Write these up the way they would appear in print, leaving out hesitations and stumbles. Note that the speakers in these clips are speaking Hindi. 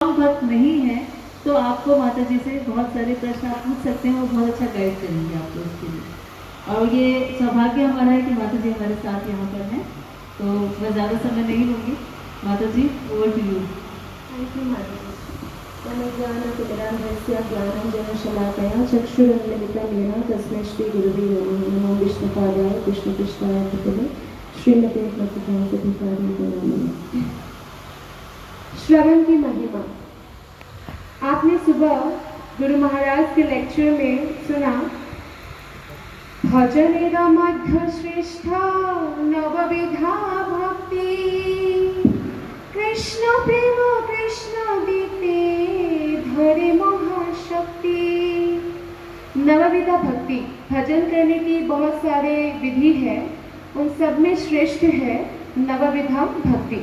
भक्त नहीं है तो आपको माता जी से बहुत सारे प्रश्न आप पूछ सकते हैं, वो बहुत अच्छा गाइड करेंगे आपको इसके लिए। और ये सौभाग्य हमारा है कि माता जी हमारे साथ यहाँ पर हैं, तो मैं ज़्यादा समय नहीं लूँगी। माता जी, over to you. Thank you माता जी। ज्ञानञ्जनशलाकया चक्षुरुन्मिलितं येन तस्मै श्रीगुरुवे नमः। नमो विष्णुपादाय कृष्णकृष्णाय भूतले श्रीमते भक्तिवेदान्त नमः। श्रवण की महिमा। आपने सुबह गुरु महाराज के लेक्चर में सुना, भजनेरा मध्य श्रेष्ठ नवविधा भक्ति, कृष्ण प्रेम कृष्ण बीते धरे महाशक्ति। नवविधा भक्ति, भजन करने की बहुत सारे विधि है, उन सब में श्रेष्ठ है नवविधा भक्ति।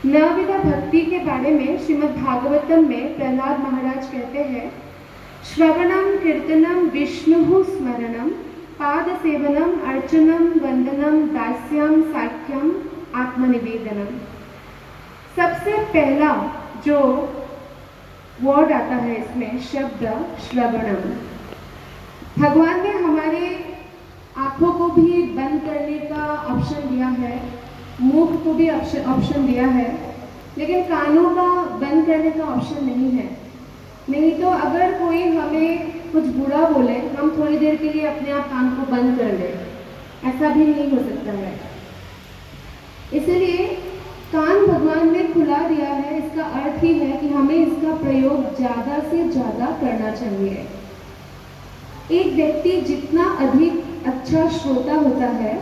नवविधा भक्ति के बारे में श्रीमद् भागवतम में प्रहलाद महाराज कहते हैं, श्रवणम कीर्तनम विष्णु स्मरणम पाद सेवनम अर्चनम वंदनम दास्यम साख्यम आत्मनिवेदनम। सबसे पहला जो वर्ड आता है इसमें शब्द श्रवणम। भगवान ने हमारे आंखों को भी बंद करने का ऑप्शन दिया है, मुख को भी ऑप्शन दिया है, लेकिन कानों का बंद करने का ऑप्शन नहीं है। नहीं तो अगर कोई हमें कुछ बुरा बोले, हम थोड़ी देर के लिए अपने आप कान को बंद कर लें, ऐसा भी नहीं हो सकता है। इसलिए कान भगवान ने खुला दिया है, इसका अर्थ ही है कि हमें इसका प्रयोग ज़्यादा से ज़्यादा करना चाहिए। एक व्यक्ति जितना अधिक अच्छा श्रोता होता है,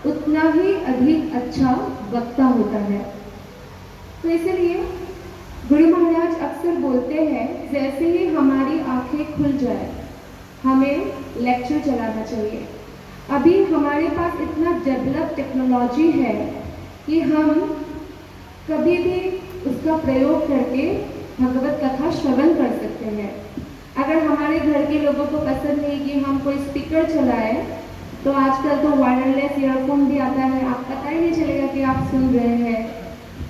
उतना ही अधिक अच्छा वक्ता होता है। तो इसलिए गुरु महाराज अक्सर बोलते हैं, जैसे ही हमारी आंखें खुल जाए हमें लेक्चर चलाना चाहिए। अभी हमारे पास इतना डेवलप टेक्नोलॉजी है कि हम कभी भी उसका प्रयोग करके भगवत कथा श्रवण कर सकते हैं। अगर हमारे घर के लोगों को पसंद नहीं कि हम कोई स्पीकर चलाए, तो आजकल तो वायरलेस ईयरफोन भी आता है, आप पता ही नहीं चलेगा कि आप सुन रहे हैं।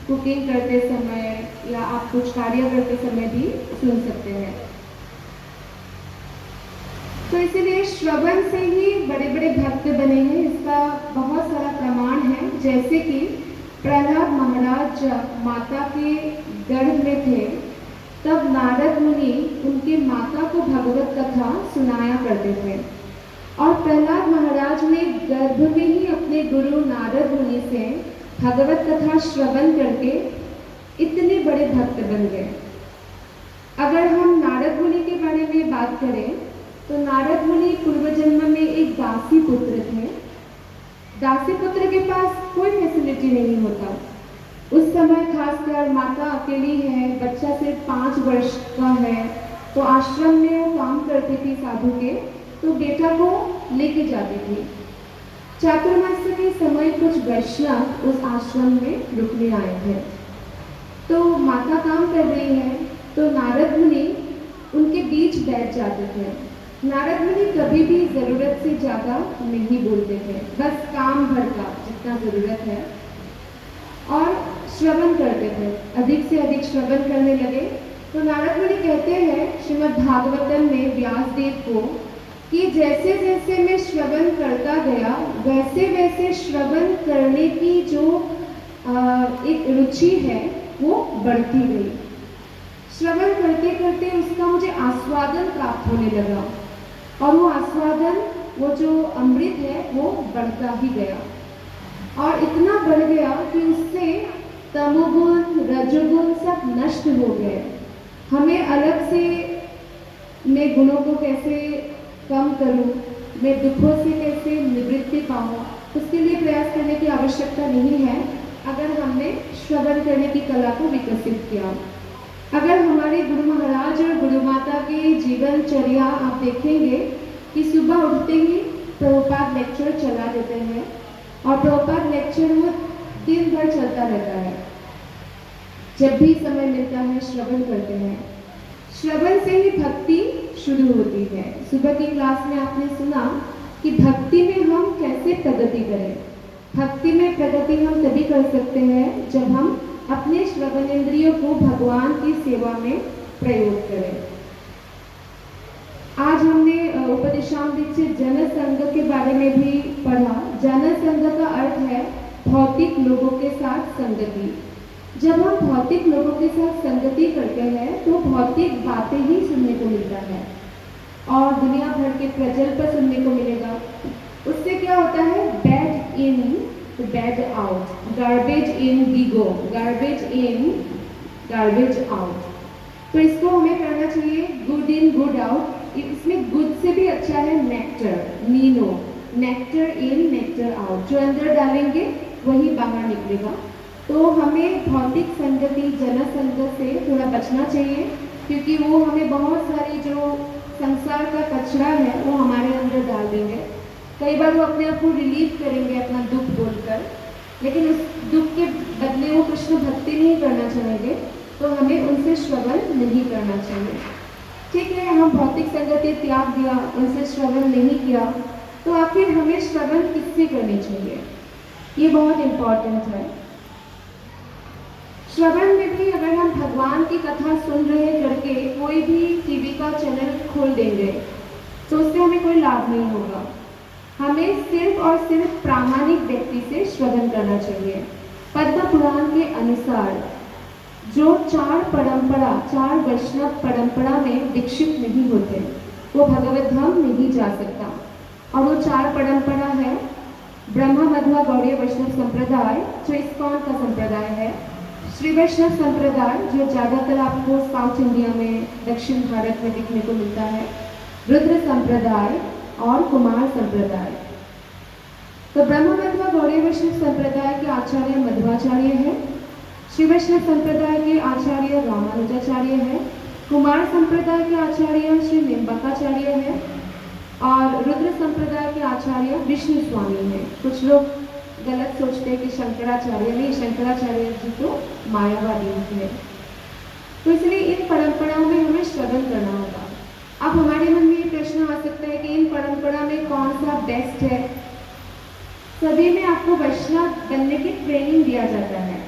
कुकिंग करते समय या आप कुछ कार्य करते समय भी सुन सकते हैं। तो इसीलिए श्रवण से ही बड़े बड़े भक्त बने हैं, इसका बहुत सारा प्रमाण है। जैसे कि प्रहलाद महाराज जब माता के गर्भ में थे, तब नारद मुनि उनके माता को भगवत कथा सुनाया करते थे, और प्रहलाद महाराज ने गर्भ में ही अपने गुरु नारद मुनि से भगवत कथा श्रवण करके इतने बड़े भक्त बन गए। अगर हम नारद मुनि के बारे में बात करें, तो नारद मुनि पूर्व जन्म में एक दासी पुत्र थे। दासी पुत्र के पास कोई फैसिलिटी नहीं होता। उस समय खासकर माता अकेली है, बच्चा सिर्फ 5 वर्ष का है, तो आश्रम में वो काम करती थी साधु के, तो बेटा को लेके जाती थी। चातुर्मास्य के समय कुछ वैष्णव उस आश्रम में रुकने आए थे, तो माता काम कर रही है, तो नारद मुनि उनके बीच बैठ जाते थे। नारद मुनि कभी भी ज़रूरत से ज़्यादा नहीं बोलते थे, बस काम भर का जितना ज़रूरत है, और श्रवण करते थे। अधिक से अधिक श्रवण करने लगे। तो नारद मुनि कहते हैं श्रीमद् भागवतम में व्यासदेव को कि जैसे जैसे मैं श्रवण करता गया, वैसे वैसे श्रवण करने की जो एक रुचि है वो बढ़ती गई। श्रवण करते करते उसका मुझे आस्वादन प्राप्त होने लगा, और वो आस्वादन, वो जो अमृत है, वो बढ़ता ही गया, और इतना बढ़ गया कि उससे तमोगुण रजोगुण सब नष्ट हो गए। हमें अलग से मैं गुणों को कैसे कम करूं, मैं दुखों से कैसे निवृत्ति पाऊं, उसके लिए प्रयास करने की आवश्यकता नहीं है अगर हमने श्रवण करने की कला को विकसित किया। अगर हमारे गुरु महाराज और गुरु माता की जीवनचर्या आप देखेंगे कि सुबह उठते ही प्रभुपाद लेक्चर चला देते हैं, और प्रभुपाद लेक्चर वो दिन भर चलता रहता है। जब भी समय मिलता है श्रवण करते हैं। श्रवण से ही भक्ति शुरू होती है। सुबह की क्लास में आपने सुना कि भक्ति में हम कैसे प्रगति करें। भक्ति में प्रगति हम तभी कर सकते हैं जब हम अपने श्रवणेंद्रियों को भगवान की सेवा में प्रयोग करें। आज हमने उपदेशामृत जन संघ के बारे में भी पढ़ा। जन संघ का अर्थ है भौतिक लोगों के साथ संगति। जब हम भौतिक लोगों के साथ संगति करते हैं तो भौतिक बातें ही सुनने को मिलता है और दुनिया भर के प्रजल्प सुनने को मिलेगा। उससे क्या होता है, bad in bad out, garbage in we go, garbage in garbage out. तो इसको हमें करना चाहिए गुड इन गुड आउट। इसमें गुड से भी अच्छा है नेक्टर, नीनो, नेक्टर इन नेक्टर आउट। जो अंदर डालेंगे वही बाहर निकलेगा। तो हमें भौतिक संगति जनसंघ से थोड़ा बचना चाहिए, क्योंकि वो हमें बहुत सारी जो संसार का कचरा है वो हमारे अंदर डाल देंगे। कई बार वो अपने आप को रिलीव करेंगे अपना दुख बोलकर, लेकिन उस दुख के बदले वो कृष्ण भक्ति नहीं करना चाहेंगे, तो हमें उनसे श्रवण नहीं करना चाहिए। ठीक है, हम भौतिक संगति त्याग दिया, उनसे श्रवण नहीं किया, तो आखिर हमें श्रवण किससे करनी चाहिए, ये बहुत इम्पोर्टेंट है। श्रवण में भी अगर हम भगवान की कथा सुन रहे करके कोई भी टीवी का चैनल खोल देंगे तो उससे हमें कोई लाभ नहीं होगा। हमें सिर्फ और सिर्फ प्रामाणिक व्यक्ति से श्रवण करना चाहिए। पद्म पुराण के अनुसार जो चार वैष्णव परंपरा में दीक्षित नहीं होते वो भगवत धाम नहीं जा सकता। और वो चार परंपरा है ब्रह्मा मध्वा गौड़ीय वैष्णव संप्रदाय जो इस्कॉन का संप्रदाय है, श्री वैष्णव संप्रदाय जो ज़्यादातर आपको साउथ इंडिया में दक्षिण भारत में दिखने को मिलता है, रुद्र संप्रदाय और कुमार संप्रदाय। तो ब्रह्म मध्वा गौड़ीय वैष्णव संप्रदाय के आचार्य मध्वाचार्य है, श्री वैष्णव संप्रदाय के आचार्य रामानुजाचार्य है, कुमार संप्रदाय के आचार्य श्री निम्बकाचार्य है और रुद्र संप्रदाय के आचार्य विष्णु स्वामी है। कुछ लोग गलत सोचते हैं कि शंकराचार्य नहीं, शंकराचार्य जी तो मायावादी है। तो इसलिए इन परंपराओं में हमें श्रवण करना होगा। अब हमारे मन में ये प्रश्न आ सकता है कि इन परंपरा में कौन सा बेस्ट है। सभी में आपको वैष्णव बनने की ट्रेनिंग दिया जाता है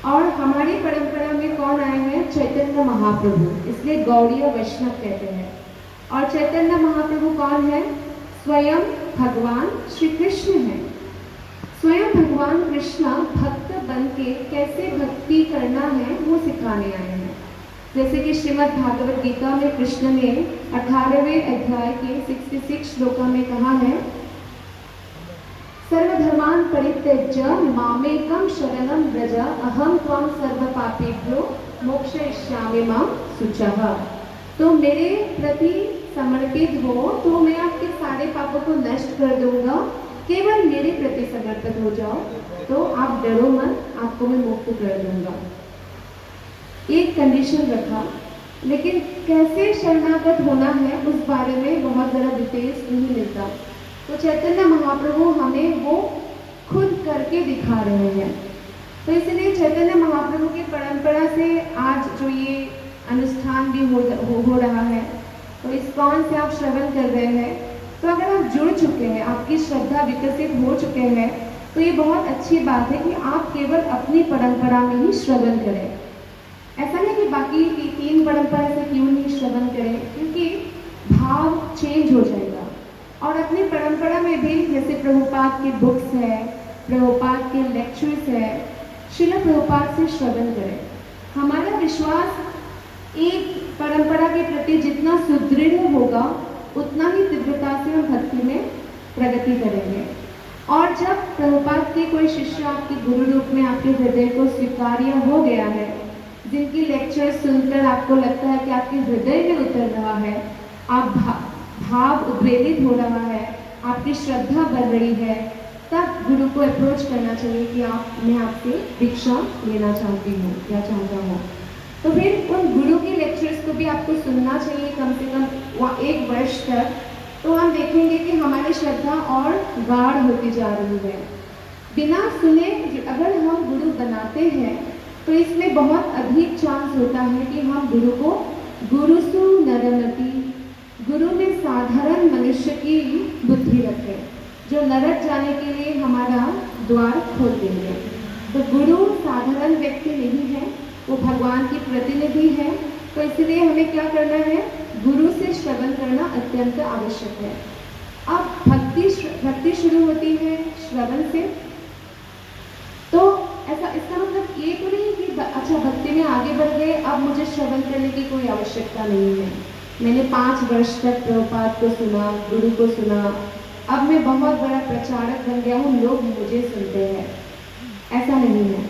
और हमारी परंपरा में कौन आए हैं, चैतन्य महाप्रभु, इसलिए गौड़ीय वैष्णव कहते हैं। और चैतन्य महाप्रभु कौन है, स्वयं भगवान श्री कृष्ण है। स्वयं भगवान कृष्ण भक्त बन के कैसे भक्ति करना है वो सिखाने आए हैं। जैसे कि श्रीमद् भागवत गीता में कृष्ण ने 18वें अध्याय के 66 श्लोका में कहा है, सर्वधर्मान परित्यज्य मामेकं शरणं व्रज अहम त्वां सर्वपापेभ्यो मोक्षयिष्यामि मां शुचः। तो मेरे प्रति समर्पित हो तो मैं आपके सारे पापों को नष्ट कर दूंगा, केवल मेरे प्रति समर्पित हो जाओ तो आप डरो मत, आपको मैं मुक्त कर दूंगा। एक कंडीशन रखा, लेकिन कैसे शरणागत होना है उस बारे में बहुत ज़्यादा डिटेल्स नहीं मिलता। तो चैतन्य महाप्रभु हमें वो खुद करके दिखा रहे हैं। तो इसलिए चैतन्य महाप्रभु की परंपरा से आज जो ये अनुष्ठान भी हो रहा है, तो इस्कॉन से आप श्रवण कर रहे हैं, तो अगर आप जुड़ चुके हैं, आपकी श्रद्धा विकसित हो चुके हैं, तो ये बहुत अच्छी बात है कि आप केवल अपनी परंपरा में ही श्रवण करें। ऐसा नहीं कि बाकी तीन परंपरा से क्यों नहीं श्रवण करें, क्योंकि भाव चेंज हो जाएगा। और अपनी परंपरा में भी जैसे प्रभुपाद की बुक्स है, प्रभुपाद के लेक्चर्स है, श्रील प्रभुपाद से श्रवण करें। हमारा विश्वास एक परंपरा के प्रति जितना सुदृढ़ होगा उतना ही तीव्रता से हम भक्ति में प्रगति करेंगे। और जब प्रभुपाद के कोई शिष्य आपके गुरु रूप में आपके हृदय को स्वीकार्य हो गया है, जिनकी लेक्चर सुनकर आपको लगता है कि आपके हृदय में उतर रहा है, आप भाव उद्वेलित हो रहा है, आपकी श्रद्धा बढ़ रही है, तब गुरु को अप्रोच करना चाहिए कि मैं आपसे दीक्षा लेना चाहती हूँ या चाहता हूँ। तो फिर उन गुरु के लेक्चर्स को भी आपको सुनना चाहिए कम से कम 1 वर्ष तक। तो हम देखेंगे कि हमारी श्रद्धा और गाढ़ होती जा रही है। बिना सुने अगर हम गुरु बनाते हैं तो इसमें बहुत अधिक चांस होता है कि हम गुरु को गुरुसु नरमति, गुरु में साधारण मनुष्य की बुद्धि रखें, जो नरक जाने के लिए हमारा द्वार खोल देंगे। तो गुरु साधारण व्यक्ति नहीं है, वो भगवान की प्रतिनिधि है। तो इसलिए हमें क्या करना है, गुरु से श्रवण करना अत्यंत आवश्यक है। अब भक्ति शुरू होती है श्रवण से। तो ऐसा इसका मतलब ये तो नहीं कि अच्छा भक्ति में आगे बढ़ गए, अब मुझे श्रवण करने की कोई आवश्यकता नहीं है। मैंने 5 वर्ष तक प्रभुपाद को सुना, गुरु को सुना, अब मैं बहुत बड़ा प्रचारक बन गया हूँ, लोग मुझे सुनते हैं। ऐसा नहीं है।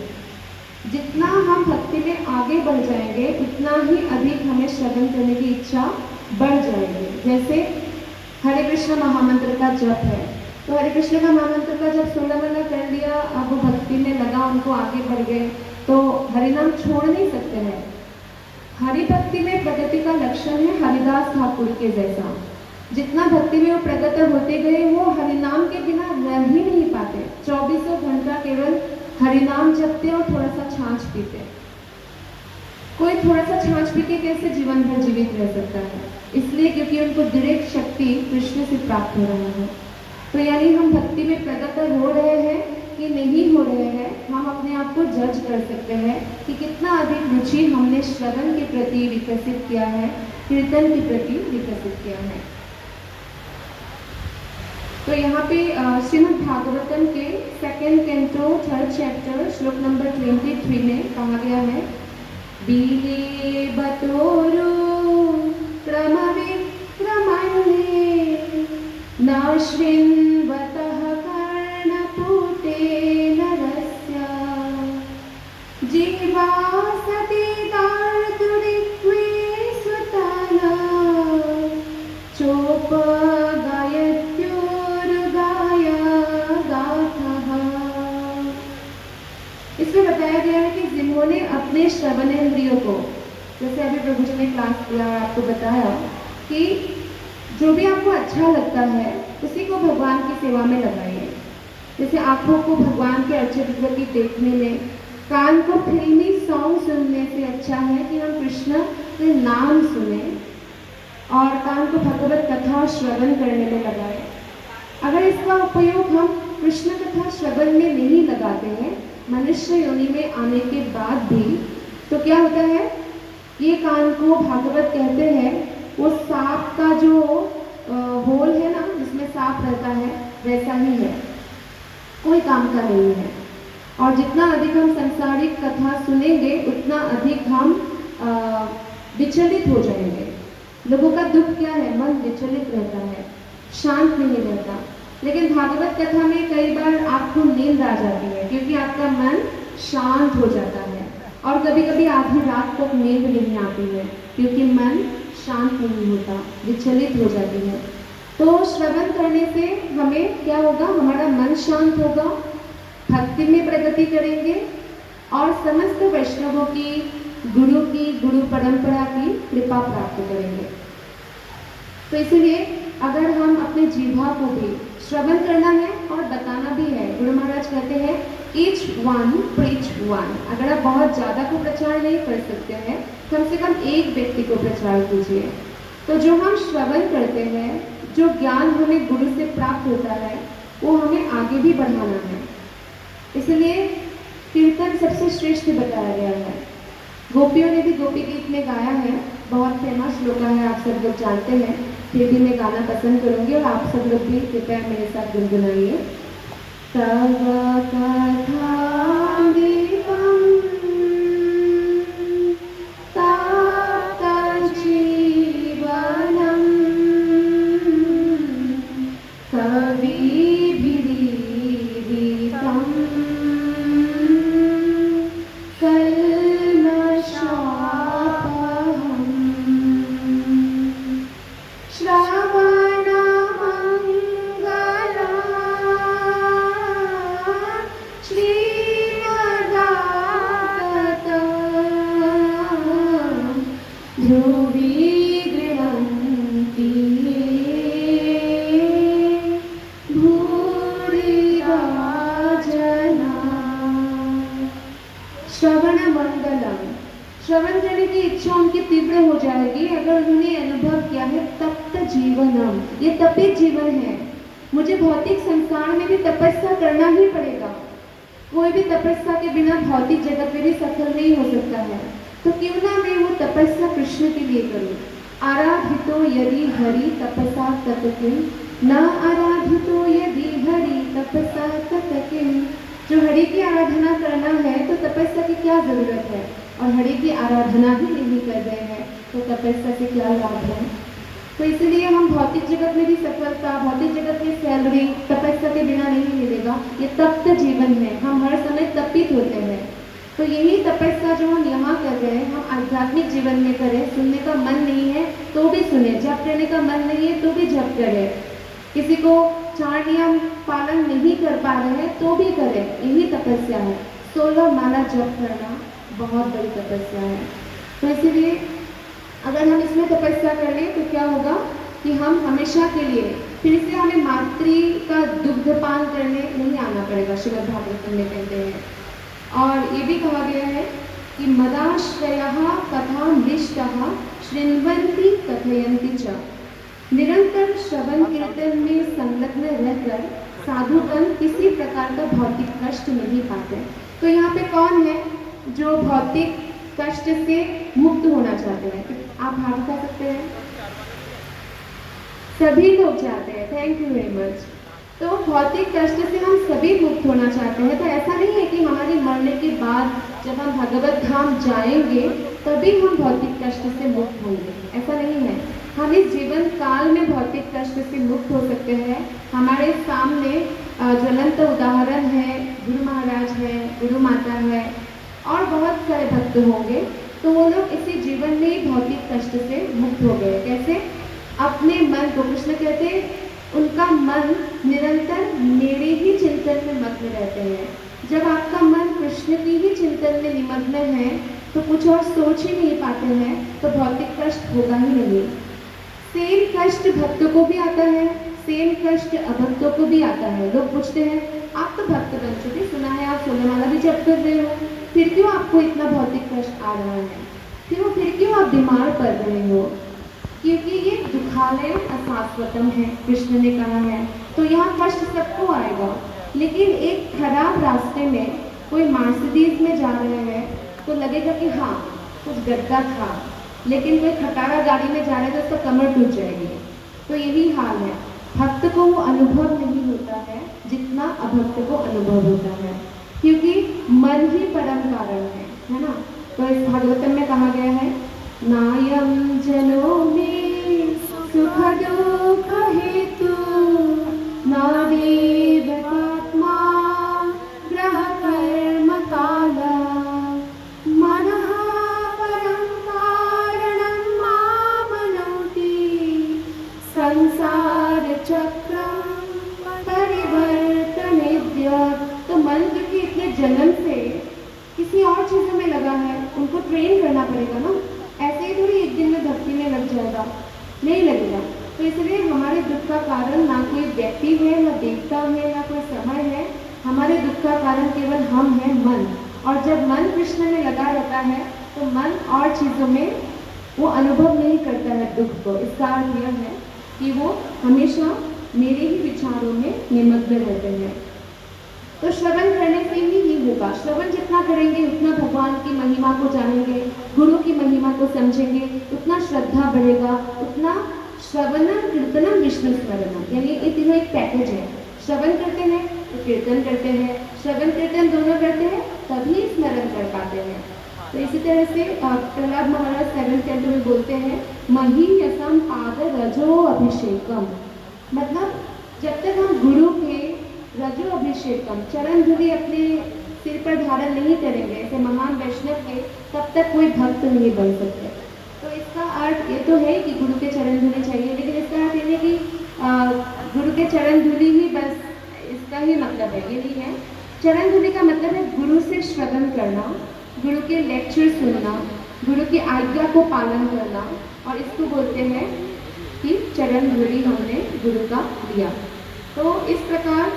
जितना हम भक्ति में आगे बढ़ जाएंगे उतना ही अधिक हमें श्रवण करने की इच्छा बढ़ जाएगी। जैसे हरे कृष्ण महामंत्र का जप है, तो हरे कृष्ण का महामंत्र का जब 16 महीना कर लिया, अब वो भक्ति में लगा, उनको आगे बढ़ गए, तो हरिनाम छोड़ नहीं सकते हैं। हरि भक्ति में प्रगति का लक्षण है हरिदास ठाकुर के जैसा। जितना भक्ति में वो प्रगति होते गए, वो हरिनाम के बिना रह ही नहीं पाते। 24 घंटा केवल हरिनाम जपते और थोड़ा सा छाछ पीते। कोई थोड़ा सा छाछ पी के कैसे जीवन भर जीवित रह सकता है? इसलिए क्योंकि उनको डायरेक्ट शक्ति कृष्ण से प्राप्त हो रहा है। तो यानी हम भक्ति में प्रगति हो रहे हैं कि नहीं हो रहे हैं, हम अपने आप को जज कर सकते हैं कि कितना अधिक रुचि हमने श्रवण के प्रति विकसित किया है, कीर्तन के प्रति विकसित किया है। तो यहाँ पे श्रीमद् भागवतम के 2nd कैंटो 3rd चैप्टर श्लोक नंबर 23 में कहा गया है, बीले बतोरो क्रम विक्रमण्ये नाश्विन्वतः कर्णपूते नरस्य जीवा सती तार्तुरिक्वे स्वतः इसमें बताया गया है कि जिन्होंने अपने श्रवणेंद्रियों को, जैसे अभी प्रभु जी ने क्लास किया, आपको बताया कि जो भी आपको अच्छा लगता है उसी को भगवान की सेवा में लगाइए। जैसे आंखों को भगवान के अर्चित प्रति देखने में, कान को फिल्मी सॉन्ग सुनने से अच्छा है कि हम कृष्ण के नाम सुने, और कान को भगवत कथा श्रवण करने में लगाए। अगर इसका उपयोग हम कृष्ण कथा श्रवण में नहीं लगाते हैं, मनुष्य योनि में आने के बाद भी, तो क्या होता है, ये कान को भागवत कहते हैं, वो सांप का जो होल है ना, जिसमें सांप रहता है, वैसा ही है, कोई काम का नहीं है। और जितना अधिक हम संसारिक कथा सुनेंगे उतना अधिक हम विचलित हो जाएंगे। लोगों का दुख क्या है, मन विचलित रहता है, शांत नहीं रहता। लेकिन भागवत कथा में कई बार आपको नींद आ जाती है क्योंकि आपका मन शांत हो जाता है, और कभी कभी आधी रात तक नींद नहीं आती है क्योंकि मन शांत नहीं होता, विचलित हो जाती है। तो श्रवण करने से हमें क्या होगा, हमारा मन शांत होगा, भक्ति में प्रगति करेंगे और समस्त वैष्णवों की, गुरु परंपरा की कृपा प्राप्त करेंगे। तो इसलिए अगर हम अपने जीवा को भी श्रवण करना है और बताना भी है, गुरु महाराज कहते हैं ईच वन प्रीच वन। अगर आप बहुत ज़्यादा को प्रचार नहीं कर सकते हैं, कम से कम एक व्यक्ति को प्रचार कीजिए। तो जो हम श्रवण करते हैं, जो ज्ञान हमें गुरु से प्राप्त होता है, वो हमें आगे भी बढ़ाना है। इसलिए कीर्तन सबसे श्रेष्ठ बताया गया है। गोपियों ने भी गोपी गीत में गाया है, बहुत फेमस श्लोक है, आप सब लोग जानते हैं, फिर भी मैं गाना पसंद करूंगी और आप सब लोग भी कृपया मेरे साथ गुनगुनाइए। तव कथामृतम् तप्तजीवनम् कविभिरीडितम् श्रवण करने की इच्छा उनकी तीव्र हो जाएगी अगर उन्होंने अनुभव किया है तप्त जीवनम, ये तपित जीवन है, मुझे भौतिक संसार में भी तपस्या करना ही पड़ेगा। कोई भी तपस्या के बिना भौतिक जगत में भी सफल नहीं हो सकता है। तो क्यों ना मैं वो तपस्या कृष्ण के लिए करूं। आराधितो यदि हरि तपसा तत किम, न आराधितो यदि हरि तपसा तत किम। जो हरि की आराधना करना है तो तपस्या की क्या जरूरत है, और हरि की आराधना ही नहीं कर रहे हैं तो तपस्या से क्या लाभ है। तो इसलिए हम भौतिक जगत में भी सफलता, भौतिक जगत में सैलरी तपस्या के बिना नहीं मिलेगा। ये तप्त जीवन है, हम हर समय तपित होते हैं। तो यही तपस्या जो हम यहाँ कर रहे हैं, हम आध्यात्मिक जीवन में करें। सुनने का मन नहीं है तो भी सुने, जप करने का मन नहीं है तो भी जप करें, किसी को 4 नियम पालन नहीं कर पा रहे हैं तो भी करें, यही तपस्या है। 16 माला जप करना बहुत बड़ी तपस्या है। तो इसीलिए अगर हम इसमें तपस्या कर लें तो क्या होगा कि हम हमेशा के लिए फिर से हमें मातृ का दुग्धपान करने नहीं आना पड़ेगा, श्रीमद् भागवतम में कहते हैं। और ये भी कहा गया है कि मदाश्रयः कथामृष्टः शृण्वन्ति कथयन्ति च। निरंतर श्रवण कीर्तन में संलग्न रहकर साधुगण किसी प्रकार का भौतिक कष्ट नहीं पाते। तो यहाँ पे कौन है जो भौतिक कष्ट से मुक्त होना चाहते हैं? आप हाथ उठा सकते हैं। सभी लोग चाहते हैं, थैंक यू वेरी मच। तो भौतिक कष्ट से हम सभी मुक्त होना चाहते हैं। तो ऐसा नहीं है कि हमारे मरने के बाद जब हम भगवत धाम जाएंगे तभी हम भौतिक कष्ट से मुक्त होंगे, ऐसा नहीं है। हम इस जीवन काल में भौतिक कष्ट से मुक्त हो सकते हैं। हमारे सामने ज्वलंत उदाहरण है, गुरु महाराज है, गुरु माता है और बहुत सारे भक्त होंगे। तो वो लोग इसी जीवन में ही भौतिक कष्ट से मुक्त हो गए। कैसे? अपने मन को, कृष्ण कहते हैं उनका मन निरंतर मेरे ही चिंतन में मग्न रहते हैं। जब आपका मन कृष्ण की ही चिंतन में निमग्न है तो कुछ और सोच ही नहीं पाते हैं, तो भौतिक कष्ट होगा ही नहीं। सेम कष्ट भक्तों को भी आता है, सेम कष्ट अभक्तों को भी आता है। लोग पूछते हैं आप तो भक्त बन चुके, सुना है आप 16 माला भी जप कर रहे हो, फिर क्यों आपको इतना भौतिक कष्ट आ रहा है, फिर क्यों आप बीमार पड़ रहे हो? क्योंकि ये दुखालय अशाश्वतम है, कृष्ण ने कहा है। तो यहाँ कष्ट सबको आएगा, लेकिन एक खराब रास्ते में कोई मर्सिडीज में जा रहे हैं तो लगेगा कि हाँ कुछ गड्ढा था, लेकिन कोई खटारा गाड़ी में जा रहे हैं तो उसका कमर टूट जाएगी। तो यही हाल है, भक्त को वो अनुभव नहीं होता है जितना अभक्त को अनुभव होता है, क्योंकि मन ही परम कारण है ना। तो इस भागवतम में कहा गया है नायम जनो में सुख दुख हेतु नादेव आत्मा ग्रह कर्म काला मनः परं कारणं मामनोति संसार चक्रं परिवर्तनेद्य। तो मन जो कि इतने जन्म से किसी और चीज़ों में लगा है, उनको ट्रेन करना पड़ेगा ना। ऐसे ही थोड़ी एक दिन में भक्ति में लग जाएगा, नहीं लगेगा। तो इसलिए हमारे दुख का कारण ना कोई व्यक्ति है, ना देवता है, ना कोई समय है। हमारे दुख का कारण केवल हम हैं, मन। और जब मन कृष्ण में लगा रहता है तो मन और चीज़ों में वो अनुभव नहीं करता है दुख को। इसका अर्थ यह है कि वो हमेशा मेरे ही विचारों में निमग्न रहते हैं। तो श्रवण करने से ही होगा। श्रवण जितना करेंगे उतना भगवान की महिमा को जानेंगे, गुरु की महिमा को समझेंगे, उतना श्रद्धा बढ़ेगा, उतना श्रवणम कीर्तनम विष्णु स्मरणम। यानी ये तीनों एक पैकेज है। श्रवण करते हैं तो कीर्तन करते हैं, श्रवण कीर्तन दोनों करते हैं तभी स्मरण कर पाते हैं। तो इसी तरह से प्रहलाद महाराज 7th कैंटो में बोलते हैं मही यसम पाद रजो अभिषेकम। मतलब जब तक हम गुरु के रजो अभिषेकम चरण धूलि अपने सिर पर धारण नहीं करेंगे ऐसे महान वैष्णव के, तब तक कोई भक्त नहीं बन सकते। तो इसका अर्थ ये तो है कि गुरु के चरण धूलि चाहिए, लेकिन इसका अर्थ ये नहीं कि गुरु के चरण धूलि ही बस इसका ही मतलब है, ये नहीं है। चरण धूलि का मतलब है गुरु से श्रवण करना, गुरु के लेक्चर सुनना, गुरु की आज्ञा को पालन करना, और इसको बोलते हैं कि चरण धूलि हमने गुरु का लिया। तो इस प्रकार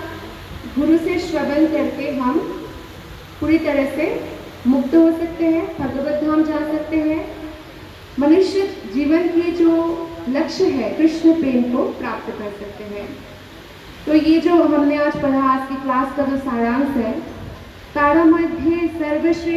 गुरु से श्रवण करके हम पूरी तरह से मुक्त हो सकते हैं, भगवत धाम जा सकते हैं। मनुष्य जीवन के जो लक्ष्य है कृष्ण प्रेम को प्राप्त कर सकते हैं। तो ये जो हमने आज पढ़ा, आज की क्लास का जो सारांश है, तारामध्ये सर्वश्रेष्ठ